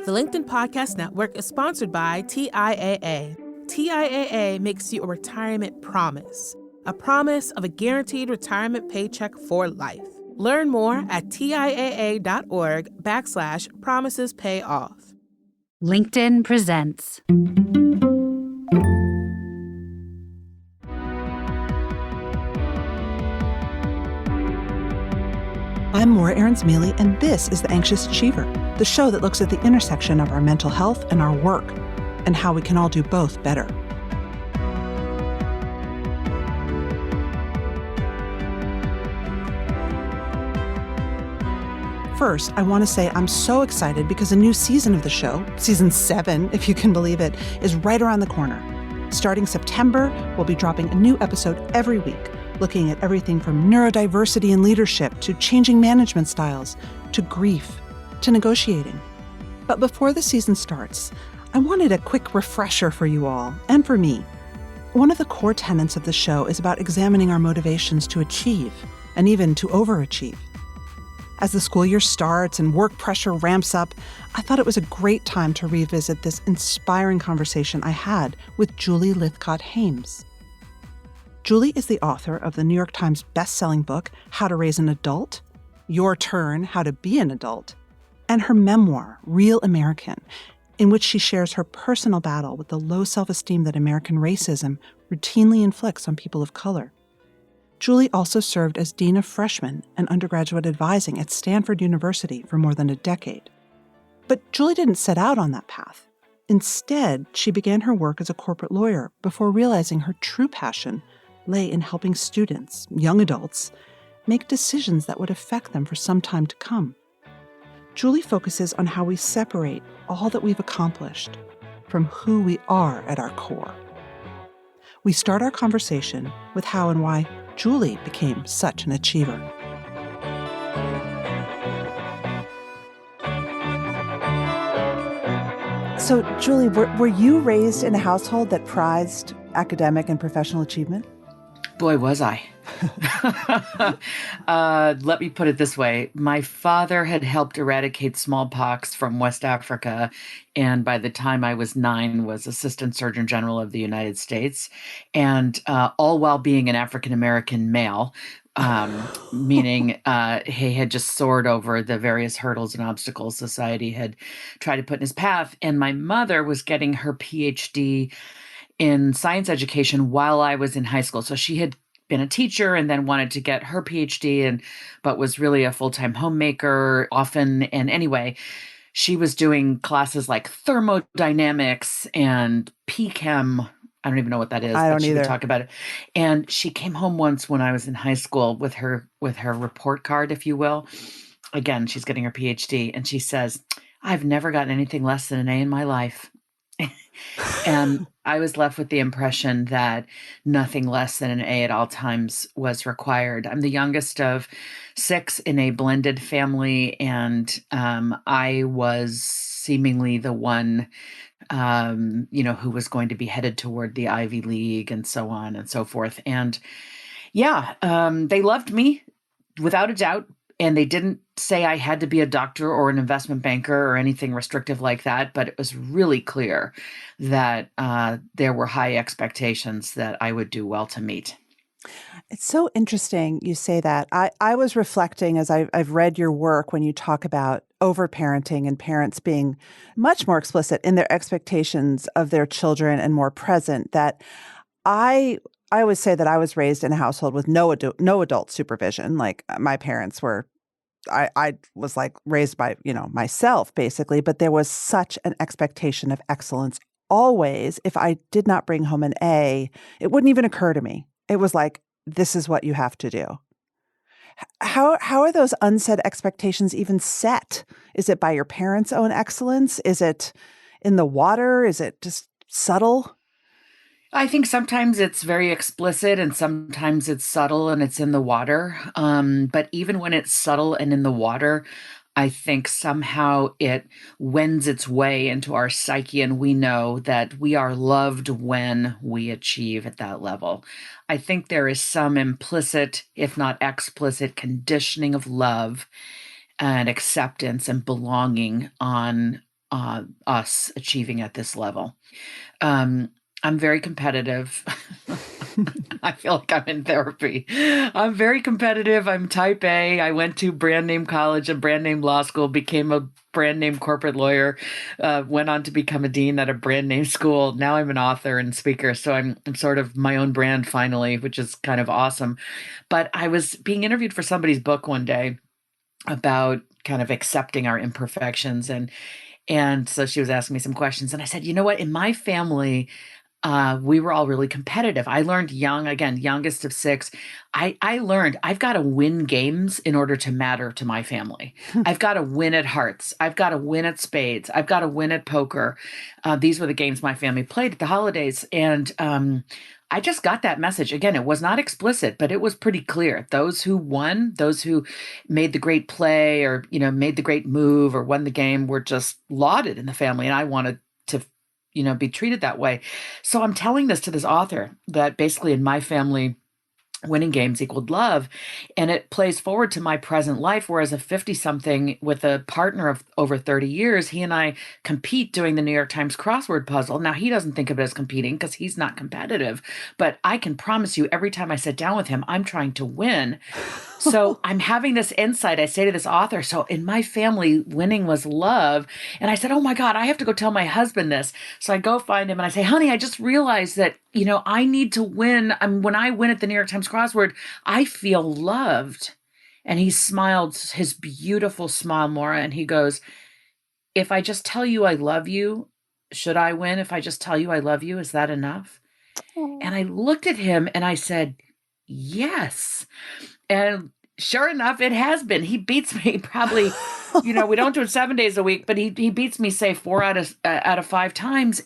The LinkedIn Podcast Network is sponsored by TIAA. TIAA makes you a retirement promise, a promise of a guaranteed retirement paycheck for life. Learn more at TIAA.org/promises pay off. LinkedIn presents. I'm Maura Aarons-Mele, and this is The Anxious Achiever, the show that looks at the intersection of our mental health and our work, and how we can all do both better. First, I want to say I'm so excited because a new season of the show, season 7, if you can believe it, is right around the corner. Starting September, we'll be dropping a new episode every week, looking at everything from neurodiversity and leadership to changing management styles, to grief, to negotiating. But before the season starts, I wanted a quick refresher for you all, and for me. One of the core tenets of the show is about examining our motivations to achieve, and even to overachieve. As the school year starts and work pressure ramps up, I thought it was a great time to revisit this inspiring conversation I had with Julie Lythcott-Haims. Julie is the author of the New York Times bestselling book, How to Raise an Adult, Your Turn, How to Be an Adult, and her memoir, Real American, in which she shares her personal battle with the low self-esteem that American racism routinely inflicts on people of color. Julie also served as Dean of Freshmen and Undergraduate advising at Stanford University for more than a decade. But Julie didn't set out on that path. Instead, she began her work as a corporate lawyer before realizing her true passion lay in helping students, young adults, make decisions that would affect them for some time to come. Julie focuses on how we separate all that we've accomplished from who we are at our core. We start our conversation with how and why Julie became such an achiever. So, Julie, were you raised in a household that prized academic and professional achievement? Boy, was I. Let me put it this way. My father had helped eradicate smallpox from West Africa, and by the time I was 9, was Assistant Surgeon General of the United States, and all while being an African-American male, meaning he had just soared over the various hurdles and obstacles society had tried to put in his path. And my mother was getting her PhD in science education while I was in high school. So she had been a teacher and then wanted to get her PhD, but was really a full-time homemaker often. And anyway, she was doing classes like thermodynamics and PChem. I don't even know what that is. I don't but she either. would talk about it. And she came home once when I was in high school with her report card, if you will. Again, she's getting her PhD, and she says, "I've never gotten anything less than an A in my life." And I was left with the impression that nothing less than an A at all times was required. I'm the youngest of 6 in a blended family, and I was seemingly the one, who was going to be headed toward the Ivy League and so on and so forth. And they loved me without a doubt. And they didn't say I had to be a doctor or an investment banker or anything restrictive like that, but it was really clear that there were high expectations that I would do well to meet. It's so interesting you say that. I was reflecting as I've read your work when you talk about overparenting and parents being much more explicit in their expectations of their children and more present, that I always say that I was raised in a household with no adult supervision. Like my parents were, I was like raised by, myself basically, but there was such an expectation of excellence always. If I did not bring home an A, it wouldn't even occur to me. It was like, this is what you have to do. How are those unsaid expectations even set? Is it by your parents' own excellence? Is it in the water? Is it just subtle? I think sometimes it's very explicit and sometimes it's subtle and it's in the water. But even when it's subtle and in the water, I think somehow it wends its way into our psyche, and we know that we are loved when we achieve at that level. I think there is some implicit, if not explicit, conditioning of love and acceptance and belonging on us achieving at this level. I'm very competitive. I feel like I'm in therapy. I'm very competitive. I'm type A. I went to brand name college and brand name law school, became a brand name corporate lawyer, went on to become a dean at a brand name school. Now I'm an author and speaker. So I'm sort of my own brand finally, which is kind of awesome. But I was being interviewed for somebody's book one day about kind of accepting our imperfections. And so she was asking me some questions. And I said, you know what, in my family, we were all really competitive. I learned young, again, youngest of 6. I learned I've got to win games in order to matter to my family. I've got to win at hearts. I've got to win at spades. I've got to win at poker. These were the games my family played at the holidays. And I just got that message. Again, it was not explicit, but it was pretty clear. Those who won, those who made the great play or, made the great move or won the game were just lauded in the family. And I wanted to be treated that way. So I'm telling this to this author that basically in my family, winning games equaled love. And it plays forward to my present life, where as a 50-something with a partner of over 30 years, he and I compete doing the New York Times crossword puzzle. Now, he doesn't think of it as competing because he's not competitive, but I can promise you every time I sit down with him, I'm trying to win. So I'm having this insight. I say to this author, so in my family, winning was love. And I said, oh my God, I have to go tell my husband this. So I go find him and I say, honey, I just realized that, I need to win. When I win at the New York Times crossword, I feel loved. And he smiled his beautiful smile, Maura, and he goes, if I just tell you I love you, should I win? If I just tell you I love you, is that enough? And I looked at him and I said, yes. And sure enough, it has been. He beats me probably, we don't do it 7 days a week, but he beats me, say, 4 out of 5 times.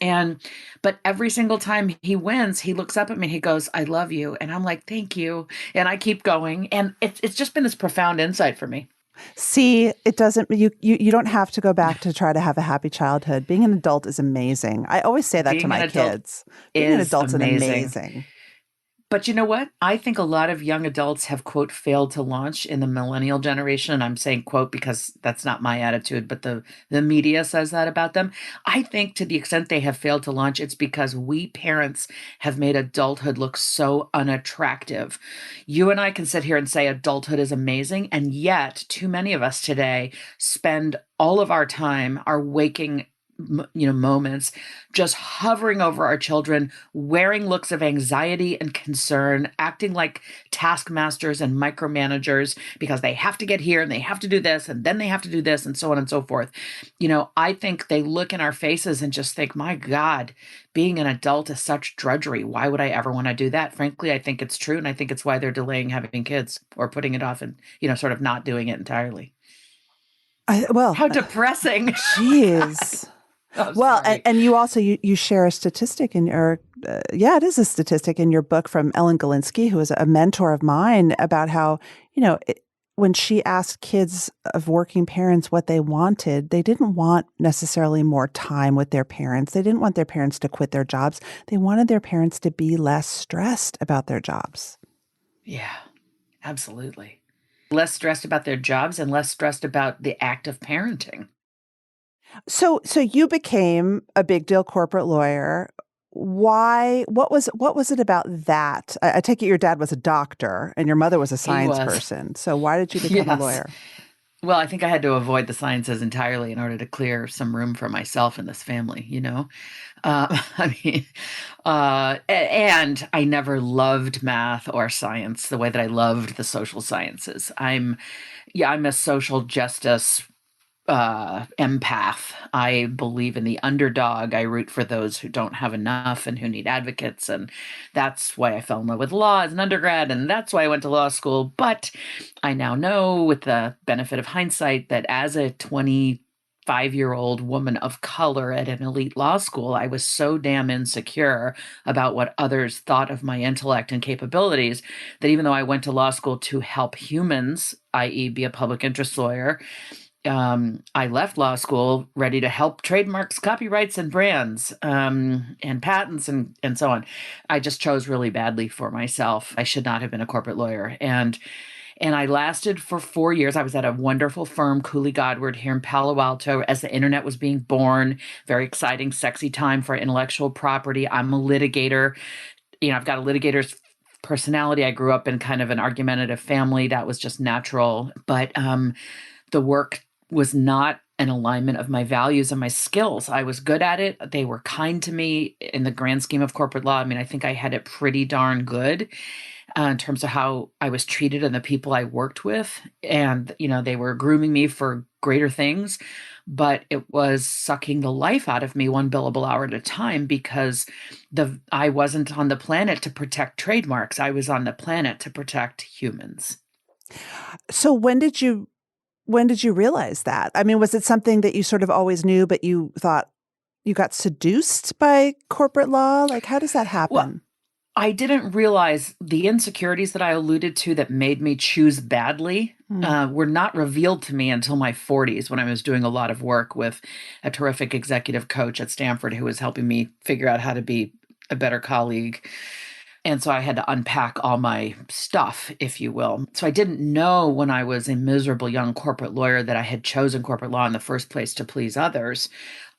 But every single time he wins, he looks up at me and he goes, I love you. And I'm like, thank you. And I keep going. And it's just been this profound insight for me. See, it doesn't, you don't have to go back to try to have a happy childhood. Being an adult is amazing. I always say that to my kids. Being an adult is amazing. But you know what? I think a lot of young adults have, quote, failed to launch in the millennial generation. And I'm saying, quote, because that's not my attitude, but the media says that about them. I think to the extent they have failed to launch, it's because we parents have made adulthood look so unattractive. You and I can sit here and say adulthood is amazing. And yet too many of us today spend all of our time, our waking moments, just hovering over our children, wearing looks of anxiety and concern, acting like taskmasters and micromanagers because they have to get here and they have to do this and then they have to do this and so on and so forth. I think they look in our faces and just think, my God, being an adult is such drudgery. Why would I ever want to do that? Frankly, I think it's true. And I think it's why they're delaying having kids or putting it off and, sort of not doing it entirely. How depressing. Jeez. Oh, well, and you also, you share a statistic in your, it is a statistic in your book from Ellen Galinsky, who is a mentor of mine, about how, when she asked kids of working parents what they wanted, they didn't want necessarily more time with their parents. They didn't want their parents to quit their jobs. They wanted their parents to be less stressed about their jobs. Yeah, absolutely. Less stressed about their jobs and less stressed about the act of parenting. So you became a big deal corporate lawyer. Why? What was it about that? I take it your dad was a doctor and your mother was a science person. So why did you become a lawyer? Well, I think I had to avoid the sciences entirely in order to clear some room for myself in this family, and I never loved math or science the way that I loved the social sciences. I'm a social justice empath. I believe in the underdog. I root for those who don't have enough and who need advocates. And that's why I fell in love with law as an undergrad. And that's why I went to law school. But I now know, with the benefit of hindsight, that as a 25-year-old woman of color at an elite law school, I was so damn insecure about what others thought of my intellect and capabilities that even though I went to law school to help humans, i.e. be a public interest lawyer, I left law school ready to help trademarks, copyrights, and brands, and patents and so on. I just chose really badly for myself. I should not have been a corporate lawyer. And And I lasted for 4 years. I was at a wonderful firm, Cooley Godward, here in Palo Alto, as the internet was being born. Very exciting, sexy time for intellectual property. I'm a litigator. I've got a litigator's personality. I grew up in kind of an argumentative family. That was just natural. But the work was not an alignment of my values and my skills. I was good at it. They were kind to me in the grand scheme of corporate law. I mean, I think I had it pretty darn good in terms of how I was treated and the people I worked with. And, they were grooming me for greater things, but it was sucking the life out of me one billable hour at a time because I wasn't on the planet to protect trademarks. I was on the planet to protect humans. So when did you realize that? I mean, was it something that you sort of always knew, but you thought you got seduced by corporate law? Like, how does that happen? Well, I didn't realize the insecurities that I alluded to that made me choose badly were not revealed to me until my 40s, when I was doing a lot of work with a terrific executive coach at Stanford who was helping me figure out how to be a better colleague. And so I had to unpack all my stuff, if you will. So I didn't know when I was a miserable young corporate lawyer that I had chosen corporate law in the first place to please others.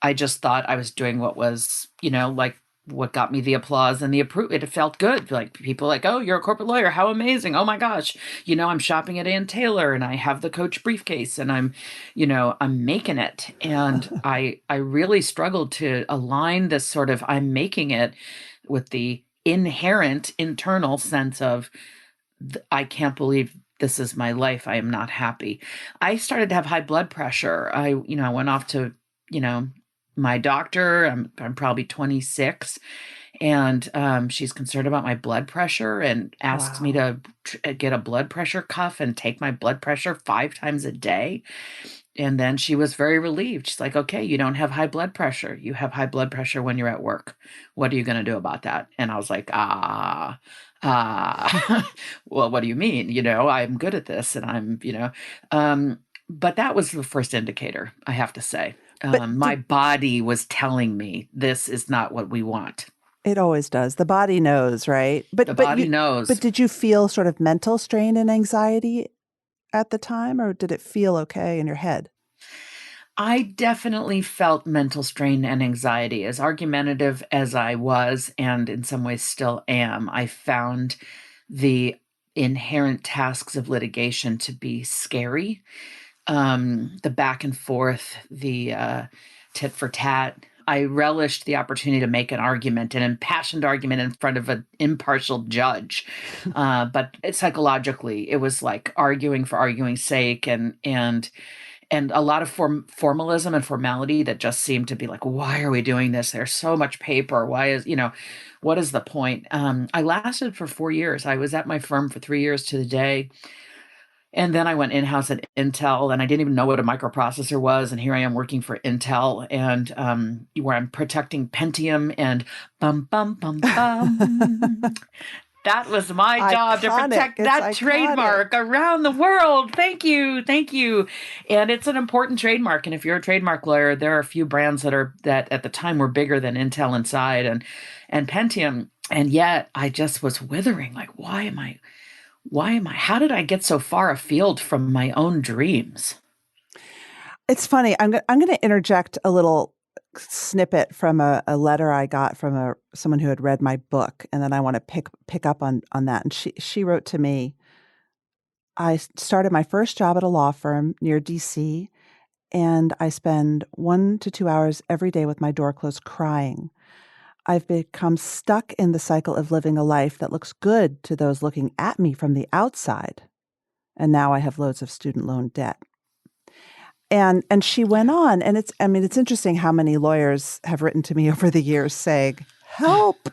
I just thought I was doing what was, like what got me the applause and the approval. It felt good. Like people like, oh, you're a corporate lawyer. How amazing. Oh my gosh. I'm shopping at Ann Taylor and I have the Coach briefcase and I'm making it. And I really struggled to align this sort of I'm making it with the inherent internal sense of I can't believe this is my life. I am not happy. I started to have high blood pressure. I went off to, my doctor. I'm probably 26 and she's concerned about my blood pressure and asks me to get a blood pressure cuff and take my blood pressure 5 times a day. And then she was very relieved. She's like, okay, you don't have high blood pressure. You have high blood pressure when you're at work. What are you going to do about that? And I was like, well, what do you mean? I'm good at this and but that was the first indicator, I have to say. My body was telling me this is not what we want. It always does. The body knows, right? The body knows. But did you feel sort of mental strain and anxiety at the time, or did it feel okay in your head? I definitely felt mental strain and anxiety. As argumentative as I was, and in some ways still am, I found the inherent tasks of litigation to be scary. The back and forth, the tit for tat. I relished the opportunity to make an argument, an impassioned argument in front of an impartial judge. But psychologically, it was like arguing for arguing's sake and a lot of formalism and formality that just seemed to be like, why are we doing this? There's so much paper. Why is, what is the point? I lasted for 4 years. I was at my firm for 3 years to the day. And then I went in-house at Intel and I didn't even know what a microprocessor was. And here I am working for Intel and where I'm protecting Pentium and bum, bum, bum, bum. That was my job to protect that trademark around the world. Thank you. Thank you. And it's an important trademark. And if you're a trademark lawyer, there are a few brands that at the time were bigger than Intel Inside and Pentium. And yet I just was withering. Like, how did I get so far afield from my own dreams? It's funny. I'm going to interject a little snippet from a letter I got from someone who had read my book, and then I want to pick up on that. And she wrote to me, I started my first job at a law firm near DC, and I spend 1 to 2 hours every day with my door closed crying. I've become stuck in the cycle of living a life that looks good to those looking at me from the outside. And now I have loads of student loan debt. And she went on, and it's interesting how many lawyers have written to me over the years saying, help,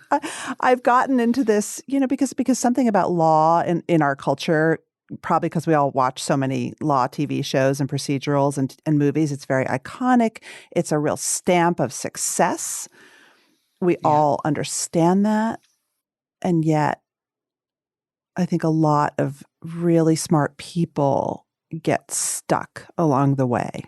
I've gotten into this, because something about law in our culture, probably because we all watch so many law TV shows and procedurals and movies, it's very iconic. It's a real stamp of success. We all understand that. And yet, I think a lot of really smart people get stuck along the way.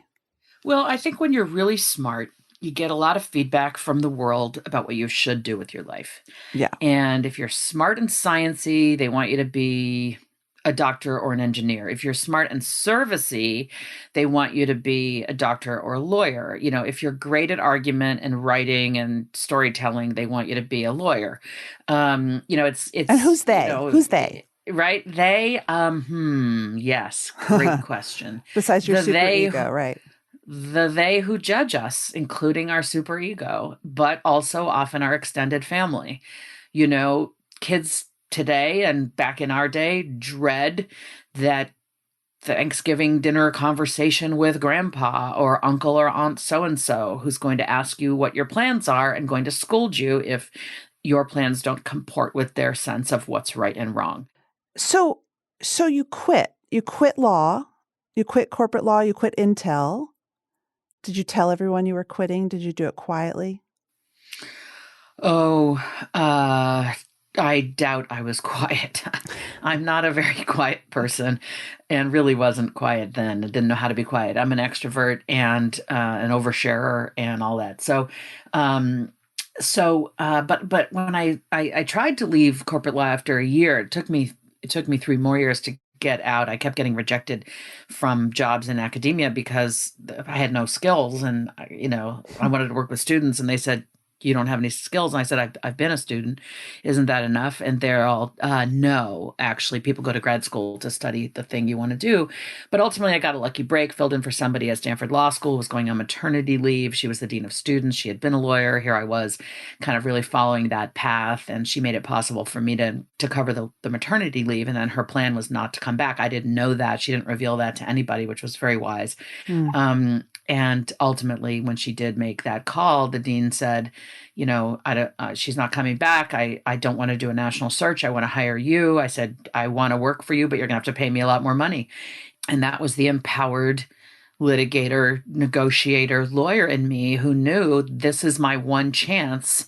Well, I think when you're really smart, you get a lot of feedback from the world about what you should do with your life. Yeah. And if you're smart and sciencey, they want you to be a doctor or an engineer. If you're smart and servicey, they want you to be a doctor or a lawyer. If you're great at argument and writing and storytelling, they want you to be a lawyer. It's And who's they? Who's they? Right? They, yes, great question. Besides your The super they ego, right? The they who judge us, including our superego, but also often our extended family. Kids today and back in our day dread that Thanksgiving dinner conversation with grandpa or uncle or aunt so-and-so who's going to ask you what your plans are and going to scold you if your plans don't comport with their sense of what's right and wrong. So you quit. You quit law. You quit corporate law. You quit Intel. Did you tell everyone you were quitting? Did you do it quietly? Oh, I doubt I was quiet. I'm not a very quiet person and really wasn't quiet then. I didn't know how to be quiet. I'm an extrovert and an oversharer and all that. But when I tried to leave corporate law after a year, it took me 3 more years to get out. I kept getting rejected from jobs in academia because I had no skills, and I wanted to work with students, and they said, you don't have any skills. And I said, I've been a student. Isn't that enough? And they're all, no, actually, people go to grad school to study the thing you want to do. But ultimately, I got a lucky break, filled in for somebody at Stanford Law School who was going on maternity leave. She was the dean of students. She had been a lawyer. Here I was kind of really following that path. And she made it possible for me to cover the maternity leave. And then her plan was not to come back. I didn't know that. She didn't reveal that to anybody, which was very wise. And ultimately, when she did make that call, the dean said, she's not coming back. I don't want to do a national search. I want to hire you. I said, I want to work for you, but you're going to have to pay me a lot more money. And that was the empowered litigator, negotiator, lawyer in me who knew this is my one chance,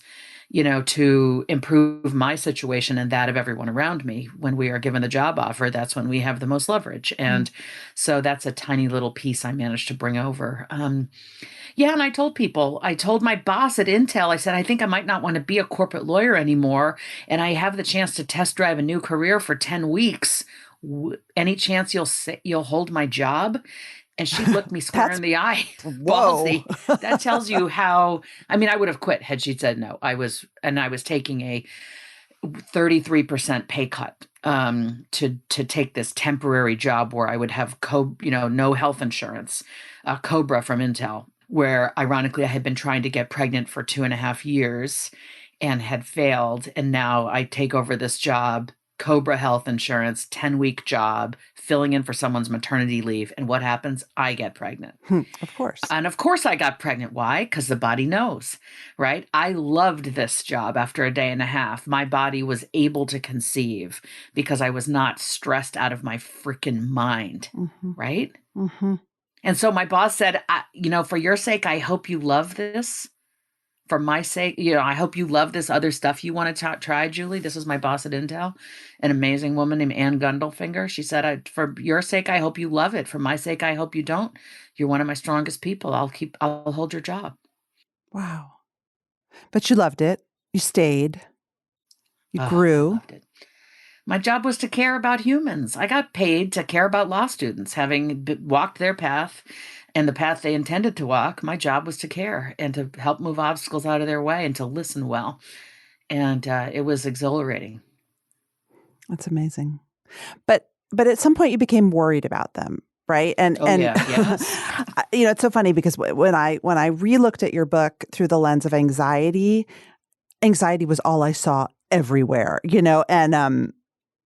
to improve my situation and that of everyone around me. When we are given the job offer, that's when we have the most leverage. And so that's a tiny little piece I managed to bring over. Yeah. And I told my boss at Intel, I said, I think I might not want to be a corporate lawyer anymore. And I have the chance to test drive a new career for 10 weeks. Any chance you'll hold my job? And she looked me square in the eye. Ballsy. That tells you how, I would have quit had she said no. I was taking a 33% pay cut to take this temporary job where I would have no health insurance, Cobra from Intel, where ironically I had been trying to get pregnant for 2.5 years and had failed. And now I take over this job, Cobra health insurance, 10-week job, filling in for someone's maternity leave. And what happens? I get pregnant. Of course. And of course I got pregnant. Why? Because the body knows, right? I loved this job after a day and a half. My body was able to conceive because I was not stressed out of my freaking mind, right? Mm-hmm. And so my boss said, for your sake, I hope you love this. For my sake, I hope you love this other stuff you want to try, Julie. This is my boss at Intel, an amazing woman named Ann Gundelfinger. She said, for your sake, I hope you love it. For my sake, I hope you don't. You're one of my strongest people. I'll hold your job. Wow. But you loved it. You stayed. You grew. I loved it. My job was to care about humans. I got paid to care about law students, having walked their path and the path they intended to walk. My job was to care and to help move obstacles out of their way and to listen well. And it was exhilarating. That's amazing. But at some point you became worried about them, right? Yes. It's so funny because when I re-looked at your book through the lens of anxiety was all I saw everywhere, and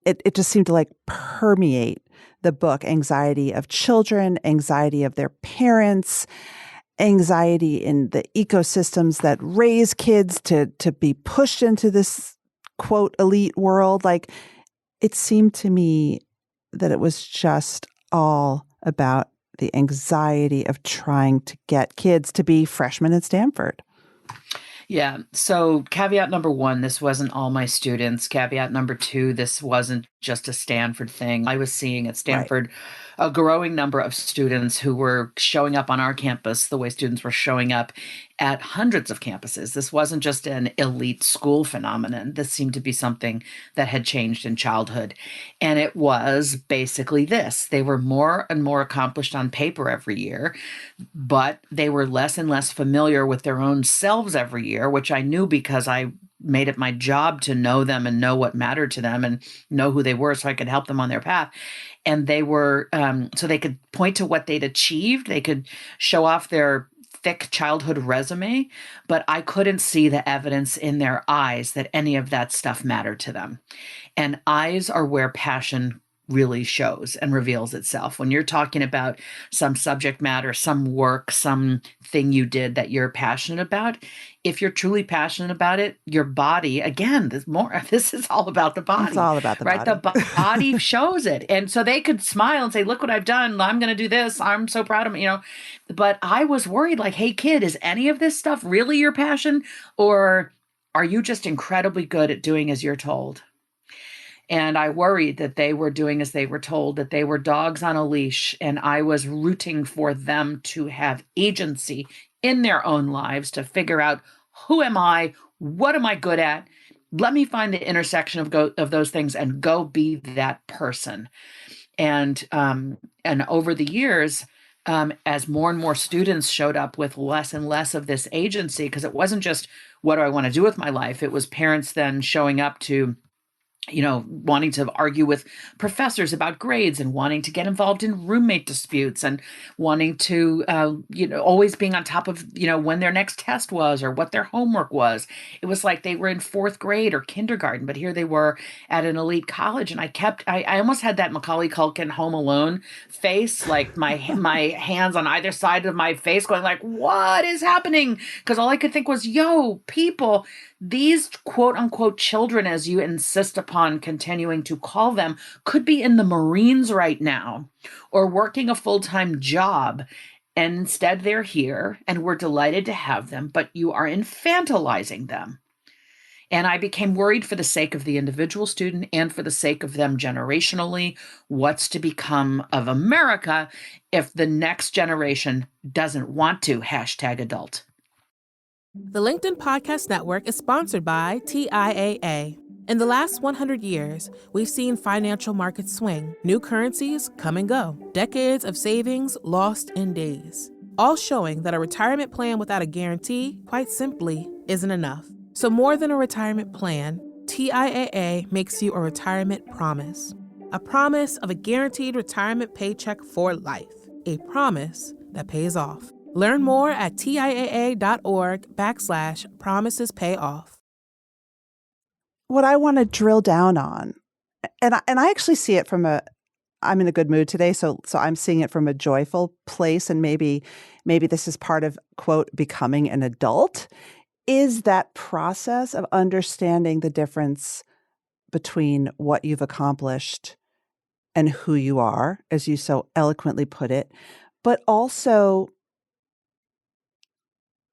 it just seemed to like permeate the book. Anxiety of children, anxiety of their parents, anxiety in the ecosystems that raise kids to be pushed into this quote elite world. Like, it seemed to me that it was just all about the anxiety of trying to get kids to be freshmen at Stanford. Yeah. So caveat number 1, this wasn't all my students. Caveat number 2, this wasn't just a Stanford thing. I was seeing at Stanford a growing number of students who were showing up on our campus the way students were showing up at hundreds of campuses. This wasn't just an elite school phenomenon. This seemed to be something that had changed in childhood. And it was basically this. They were more and more accomplished on paper every year, but they were less and less familiar with their own selves every year, which I knew because I made it my job to know them and know what mattered to them and know who they were so I could help them on their path. And they were, so they could point to what they'd achieved. They could show off their thick childhood resume, but I couldn't see the evidence in their eyes that any of that stuff mattered to them. And eyes are where passion really shows and reveals itself. When you're talking about some subject matter, some work, some thing you did that you're passionate about, if you're truly passionate about it, your body, again, this is all about the body. It's all about the right? body. The body shows it. And so they could smile and say, look what I've done. I'm going to do this. I'm so proud of me, But I was worried, like, hey, kid, is any of this stuff really your passion? Or are you just incredibly good at doing as you're told? And I worried that they were doing as they were told, that they were dogs on a leash, and I was rooting for them to have agency in their own lives to figure out, who am I? What am I good at? Let me find the intersection of those things and go be that person. And over the years, as more and more students showed up with less and less of this agency, because it wasn't just, what do I want to do with my life? It was parents then showing up to wanting to argue with professors about grades and wanting to get involved in roommate disputes and wanting to, always being on top of, when their next test was or what their homework was. It was like they were in fourth grade or kindergarten, but here they were at an elite college. And I almost had that Macaulay Culkin Home Alone face, like my hands on either side of my face going like, what is happening? Because all I could think was, people, these quote unquote children, as you insist upon continuing to call them, could be in the Marines right now or working a full-time job. And instead they're here and we're delighted to have them, but you are infantilizing them. And I became worried for the sake of the individual student and for the sake of them generationally, what's to become of America if the next generation doesn't want to #adult. The LinkedIn Podcast Network is sponsored by TIAA. In the last 100 years, we've seen financial markets swing, new currencies come and go, decades of savings lost in days, all showing that a retirement plan without a guarantee, quite simply, isn't enough. So more than a retirement plan, TIAA makes you a retirement promise. A promise of a guaranteed retirement paycheck for life. A promise that pays off. Learn more at TIAA.org/promisespayoff. What I want to drill down on, and I actually see it from I'm in a good mood today, so I'm seeing it from a joyful place, and maybe this is part of, quote, becoming an adult, is that process of understanding the difference between what you've accomplished and who you are, as you so eloquently put it, but also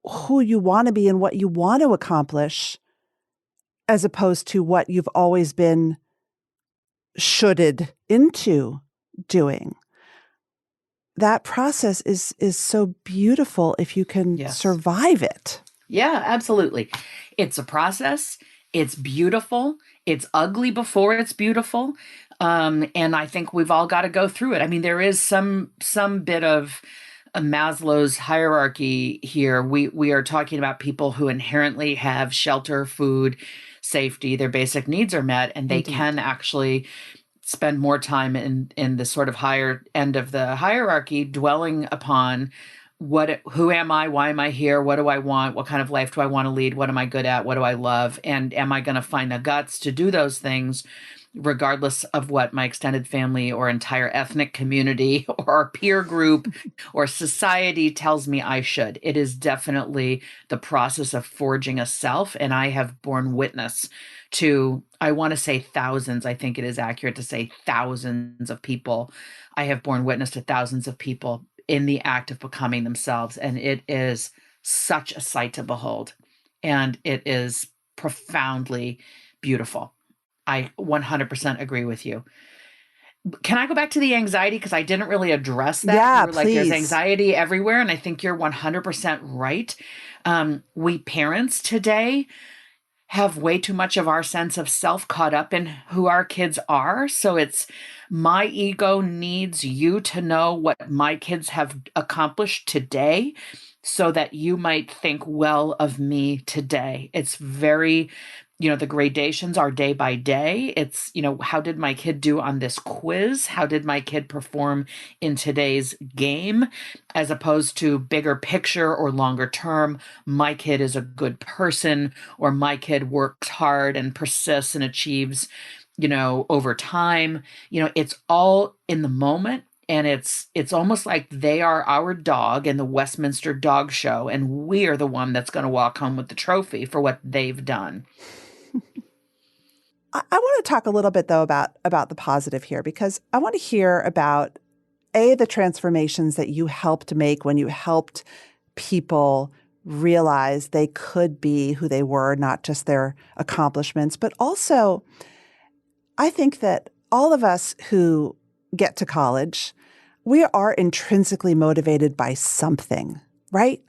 who you want to be and what you want to accomplish, as opposed to what you've always been shoulded into doing. That process is so beautiful if you can survive it. Yeah, absolutely. It's a process. It's beautiful. It's ugly before it's beautiful. And I think we've all got to go through it. I mean, there is some bit of Maslow's hierarchy here. We are talking about people who inherently have shelter, food, safety, their basic needs are met, and they can actually spend more time in the sort of higher end of the hierarchy, dwelling upon who am I? Why am I here? What do I want? What kind of life do I want to lead? What am I good at? What do I love? And am I going to find the guts to do those things, regardless of what my extended family or entire ethnic community or peer group or society tells me I should? It is definitely the process of forging a self. And I have borne witness to, I want to say thousands. I think it is accurate to say thousands of people. I have borne witness to thousands of people in the act of becoming themselves. And it is such a sight to behold. And it is profoundly beautiful. I 100% agree with you. Can I go back to the anxiety? Because I didn't really address that. Yeah, You were like, there's please. anxiety everywhere. And I think you're 100% right. We parents today have way too much of our sense of self caught up in who our kids are. So it's my ego needs you to know what my kids have accomplished today so that you might think well of me today. It's very, the gradations are day by day. It's, how did my kid do on this quiz? How did my kid perform in today's game? As opposed to bigger picture or longer term, my kid is a good person, or my kid works hard and persists and achieves, over time. It's all in the moment. And it's almost like they are our dog in the Westminster Dog Show, and we are the one that's going to walk home with the trophy for what they've done. I want to talk a little bit, though, about the positive here, because I want to hear about, the transformations that you helped make when you helped people realize they could be who they were, not just their accomplishments, but also I think that all of us who get to college, we are intrinsically motivated by something, right?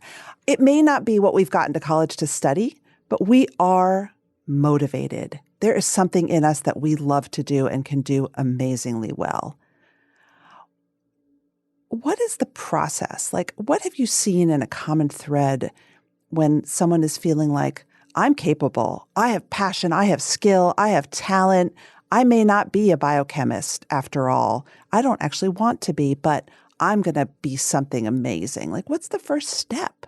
It may not be what we've gotten to college to study, but we are motivated. There is something in us that we love to do and can do amazingly well. What is the process? Like, what have you seen in a common thread when someone is feeling like, I'm capable, I have passion, I have skill, I have talent, I may not be a biochemist after all. I don't actually want to be, but I'm going to be something amazing. Like, what's the first step?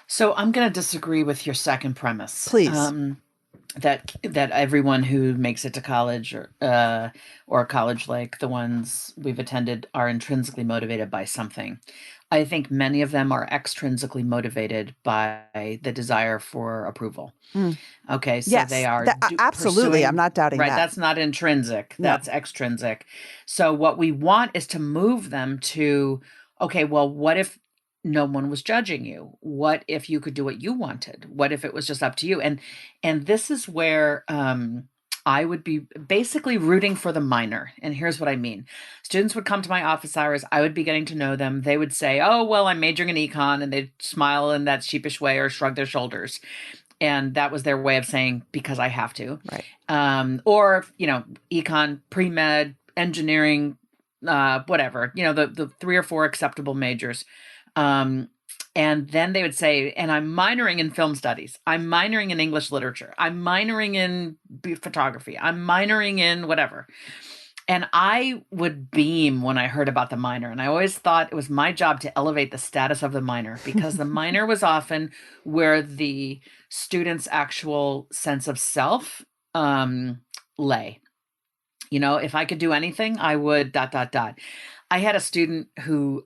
So I'm going to disagree with your second premise. Please. That everyone who makes it to college or college like the ones we've attended are intrinsically motivated by something. I think many of them are extrinsically motivated by the desire for approval. Okay, so Yes, they are absolutely. pursuing, I'm not doubting right? that. That's not intrinsic. No. That's extrinsic. So what we want is to move them to, okay, well, what if no one was judging you? What if you could do what you wanted? What if it was just up to you? And this is where I would be basically rooting for the minor. And here's what I mean. Students would come to my office hours. I would be getting to know them. They would say, oh, well, I'm majoring in econ. And they'd smile in that sheepish way or shrug their shoulders. And that was their way of saying, because I have to. Right. Or, econ, pre-med, engineering, whatever, the 3 or 4 acceptable majors. And then they would say, and I'm minoring in film studies. I'm minoring in English literature. I'm minoring in photography. I'm minoring in whatever. And I would beam when I heard about the minor. And I always thought it was my job to elevate the status of the minor, because the minor was often where the student's actual sense of self lay. If I could do anything, I would ... I had a student who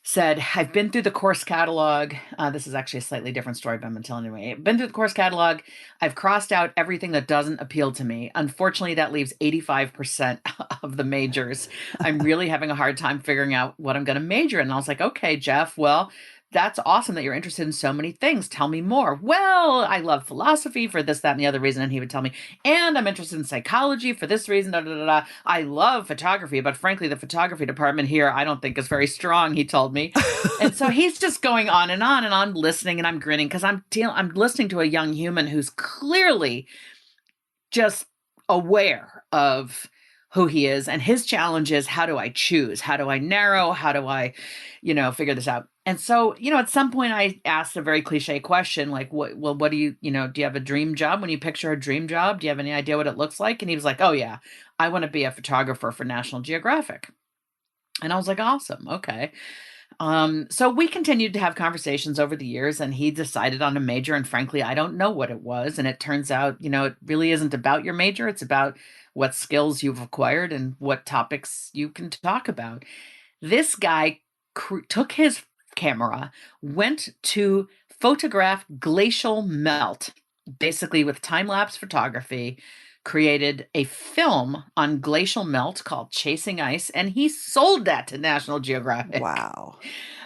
said, I've been through the course catalog. This is actually a slightly different story, but I'm going to tell anyway. I've been through the course catalog. I've crossed out everything that doesn't appeal to me. Unfortunately, that leaves 85% of the majors. I'm really having a hard time figuring out what I'm going to major in. And I was like, okay, Jeff, well, that's awesome that you're interested in so many things. Tell me more. Well, I love philosophy for this, that, and the other reason. And he would tell me, and I'm interested in psychology for this reason. I love photography, but frankly, the photography department here, I don't think is very strong, he told me. And so he's just going on, and I'm listening, and I'm grinning, because I'm listening to a young human who's clearly just aware of who he is. And his challenge is, how do I choose? How do I narrow? How do I, figure this out? And so, at some point I asked a very cliche question, like, what do you have a dream job? When you picture a dream job, do you have any idea what it looks like? And he was like, oh yeah, I want to be a photographer for National Geographic. And I was like, awesome. Okay. So we continued to have conversations over the years, and he decided on a major. And frankly, I don't know what it was. And it turns out, it really isn't about your major. It's about what skills you've acquired and what topics you can talk about. This guy took his camera, went to photograph glacial melt, basically with time-lapse photography, created a film on glacial melt called Chasing Ice, and he sold that to National Geographic. Wow.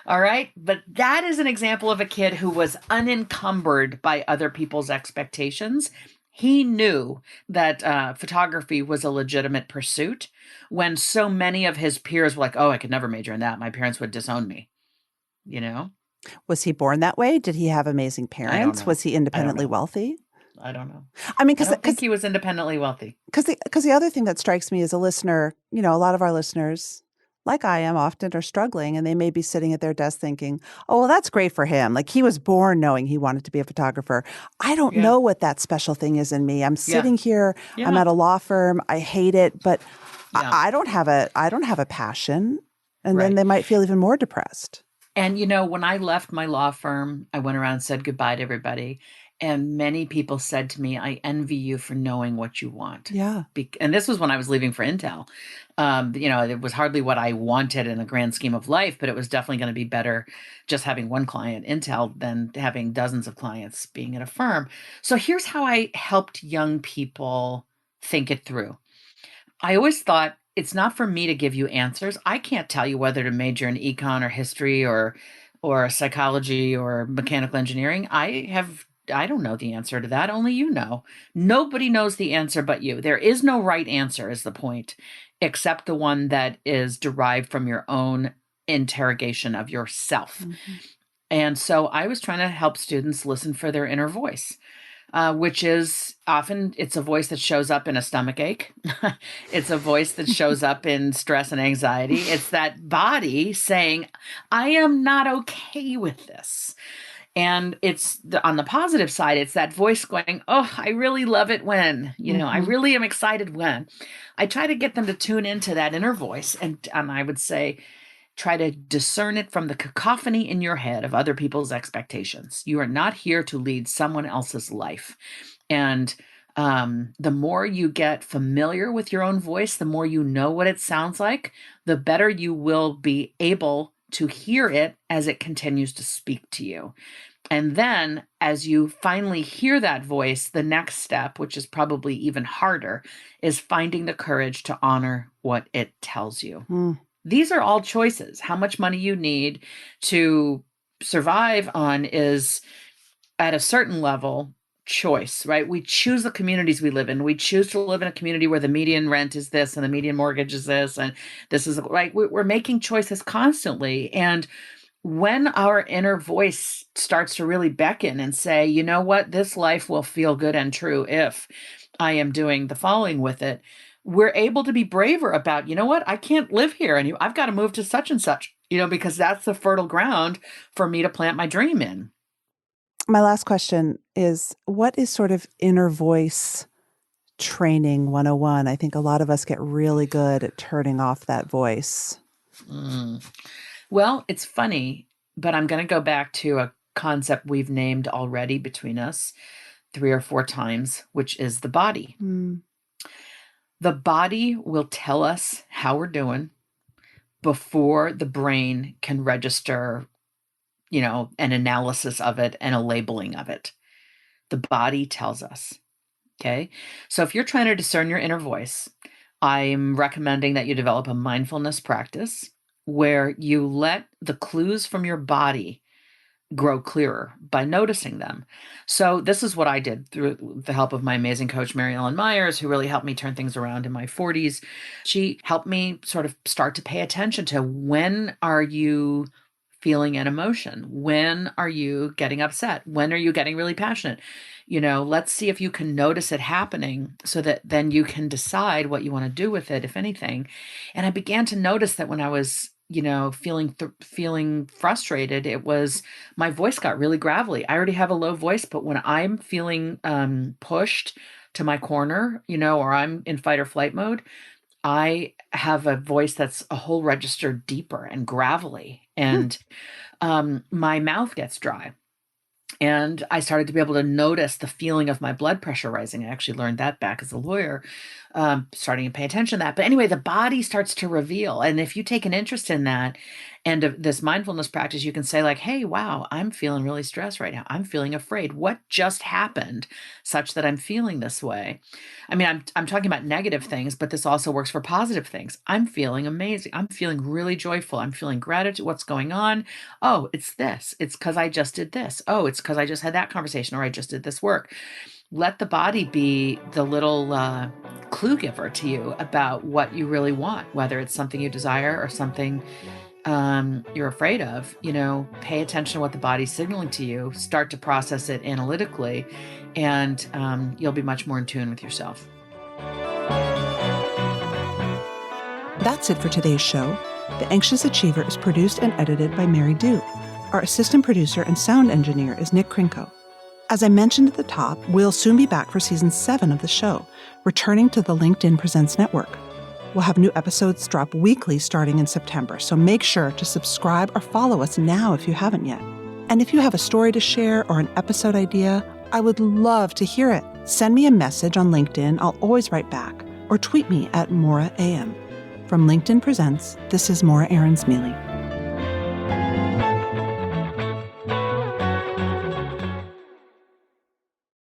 All right. But that is an example of a kid who was unencumbered by other people's expectations He knew that photography was a legitimate pursuit when so many of his peers were like, oh, I could never major in that. My parents would disown me, you know? Was he born that way? Did he have amazing I don't parents? know. Was he I don't independently know. wealthy? I don't know. I mean, I don't think he was independently wealthy. because the other thing that strikes me as a listener, a lot of our listeners, like I am, often are struggling, and they may be sitting at their desk thinking, "Oh, well, that's great for him. Like he was born knowing he wanted to be a photographer. I don't Yeah. know what that special thing is in me. I'm Yeah. sitting here. I'm Yeah. at a law firm. I hate it, but Yeah. I don't have a passion." And then Right. they might feel even more depressed. And, when I left my law firm, I went around and said goodbye to everybody. And many people said to me, I envy you for knowing what you want. Yeah. And this was when I was leaving for Intel. It was hardly what I wanted in the grand scheme of life, but it was definitely going to be better just having one client, Intel, than having dozens of clients being at a firm. So here's how I helped young people think it through. I always thought it's not for me to give you answers. I can't tell you whether to major in econ or history or psychology or mechanical engineering. I don't know the answer to that. Only you know. Nobody knows the answer but you. There is no right answer is the point, except the one that is derived from your own interrogation of yourself. Mm-hmm. And so I was trying to help students listen for their inner voice, which is often it's a voice that shows up in a stomach ache. It's a voice that shows up in stress and anxiety. It's that body saying, I am not okay with this. And on the positive side, it's that voice going, oh, I really love it when, I really am excited when. I try to get them to tune into that inner voice. And I would say, try to discern it from the cacophony in your head of other people's expectations. You are not here to lead someone else's life. And the more you get familiar with your own voice, the more you know what it sounds like, the better you will be able to hear it as it continues to speak to you. And then as you finally hear that voice, the next step, which is probably even harder, is finding the courage to honor what it tells you. These are all choices. How much money you need to survive on is at a certain level choice, right? We choose the communities we live in. We choose to live in a community where the median rent is this and the median mortgage is this. And this is right. We're making choices constantly. And when our inner voice starts to really beckon and say, you know what, this life will feel good and true if I am doing the following with it, we're able to be braver about, you know what, I can't live here and I've got to move to such and such, because that's the fertile ground for me to plant my dream in. My last question is, what is sort of inner voice training 101? I think a lot of us get really good at turning off that voice. Well, it's funny, but I'm going to go back to a concept we've named already between us 3 or 4 times, which is the body. The body will tell us how we're doing before the brain can register, an analysis of it and a labeling of it. The body tells us. Okay. So if you're trying to discern your inner voice, I'm recommending that you develop a mindfulness practice where you let the clues from your body grow clearer by noticing them. So this is what I did through the help of my amazing coach, Mary Ellen Myers, who really helped me turn things around in my 40s. She helped me sort of start to pay attention to, when are you feeling an emotion? When are you getting upset? When are you getting really passionate? Let's see if you can notice it happening so that then you can decide what you want to do with it, if anything. And I began to notice that when I was feeling frustrated, it was my voice got really gravelly. I already have a low voice, but when I'm feeling pushed to my corner, or I'm in fight or flight mode, I have a voice that's a whole register deeper and gravelly, and my mouth gets dry. And I started to be able to notice the feeling of my blood pressure rising. I actually learned that back as a lawyer, starting to pay attention to that. But anyway, the body starts to reveal. And if you take an interest in that and this mindfulness practice, you can say like, hey, wow, I'm feeling really stressed right now. I'm feeling afraid. What just happened such that I'm feeling this way? I mean, I'm talking about negative things, but this also works for positive things. I'm feeling amazing. I'm feeling really joyful. I'm feeling gratitude. What's going on? Oh, it's this. It's because I just did this. Oh, it's because I just had that conversation, or I just did this work. let the body be the little clue giver to you about what you really want, whether it's something you desire or something you're afraid of. Pay attention to what the body's signaling to you, start to process it analytically, and you'll be much more in tune with yourself. That's it for today's show. The Anxious Achiever is produced and edited by Mary Dew. Our assistant producer and sound engineer is Nick Krinko. As I mentioned at the top, we'll soon be back for season 7 of the show, returning to the LinkedIn Presents Network. We'll have new episodes drop weekly starting in September, so make sure to subscribe or follow us now if you haven't yet. And if you have a story to share or an episode idea, I would love to hear it. Send me a message on LinkedIn, I'll always write back, or tweet me at MauraAM. From LinkedIn Presents, this is Maura Aarons-Mele.